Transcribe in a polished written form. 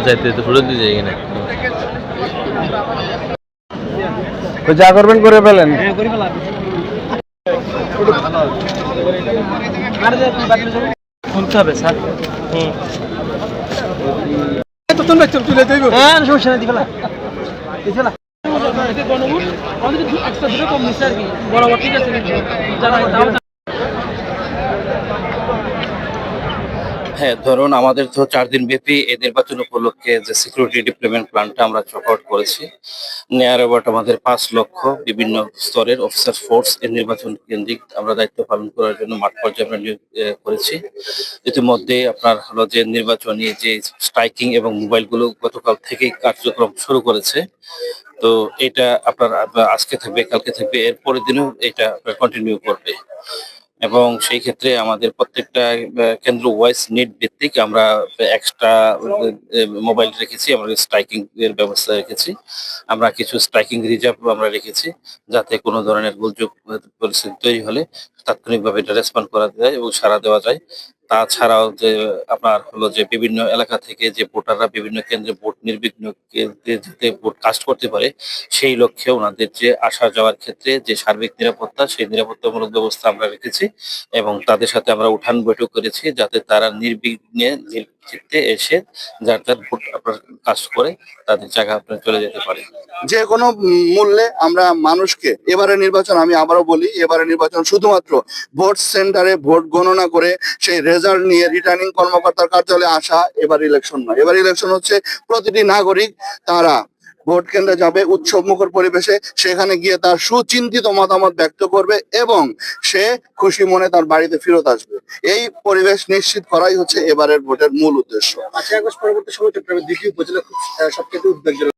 যাইতে তো ফুল দিয়ে যাই না যা করবেন করে ফেলেন। শুনতে হবে স্যার। সমস্যা নেই দিবে না বরাবর ঠিক আছে হ্যাঁ, ধরুন আমাদের তো 4 দিন ব্যাপী এই নির্বাচন উপলক্ষে যে সিকিউরিটি ডিপ্লয়মেন্ট প্ল্যানটা আমরা চক আউট করেছি। নেয়ার অ্যাবাউট আমাদের 5 লক্ষ বিভিন্ন স্তরের অফিসার ফোর্স এই নির্বাচন কেন্দ্রিক আমরা দায়িত্ব পালন করার জন্য মাঠ পর্যায়ে আমরা নিয়োগ করেছি। ইতিমধ্যে আপনার হলো যে নির্বাচনী যে স্ট্রাইকিং এবং মোবাইলগুলো গতকাল থেকেই কার্যক্রম শুরু করেছে। তো এটা আপনার আজকে থাকবে, কালকে থাকবে, এর পরের দিনও এটা আপনার কন্টিনিউ করবে। এবং সেই ক্ষেত্রে আমাদের প্রত্যেকটা কেন্দ্র ওয়াইজ নিড ভিত্তিক আমরা এক্সট্রা মোবাইল রেখেছি, আমরা স্ট্রাইকিং এর ব্যবস্থা রেখেছি, আমরা কিছু স্ট্রাইকিং রিজার্ভ আমরা রেখেছি, যাতে কোনো ধরনের দুর্যোগ পরিস্থিতি তৈরি হলে তাৎক্ষণিকভাবে এটা রেসপন্ড করা যায় এবং সাড়া দেওয়া যায়। তাছাড়াও যে আপনার হলো যে বিভিন্ন এলাকা থেকে যে ভোটাররা বিভিন্ন কেন্দ্রে ভোট নির্বিঘ্ন যাতে ভোট কাস্ট করতে পারে, সেই লক্ষ্যে ওনাদের যে আসা যাওয়ার ক্ষেত্রে যে সার্বিক নিরাপত্তা, সেই নিরাপত্তামূলক ব্যবস্থা আমরা রেখেছি এবং তাদের সাথে আমরা উঠান বৈঠক করেছি, যাতে তারা নির্বিঘ্নে নির্চিত্তে এসে যার যার ভোট আপনার কাস্ট করে তাদের জায়গা আপনার চলে যেতে পারে। যে কোনো মূল্যে আমরা মানুষকে এবারে নির্বাচন, আমি আবারও বলি, এবারে নির্বাচন শুধুমাত্র ভোট সেন্টারে ভোট গণনা করে সেই রেজাল্ট নিয়ে রিটার্নিং কর্মকর্তার কার্যালয়ে আসা এবার ইলেকশন নয়। এবার ইলেকশন হচ্ছে প্রতিটি নাগরিক তারা ভোট কেন্দ্রে যাবে উৎসব মুখর পরিবেশে, সেখানে গিয়ে তার সুচিন্তিত মতামত ব্যক্ত করবে এবং সে খুশি মনে তার বাড়িতে ফেরত আসবে। এই পরিবেশ নিশ্চিত করাই হচ্ছে এবারের ভোটের মূল উদ্দেশ্য। 5 আগস্ট পরবর্তী সময় চট্টগ্রামের দ্বিতীয় উপজেলা সবচেয়ে উদ্বেগজনক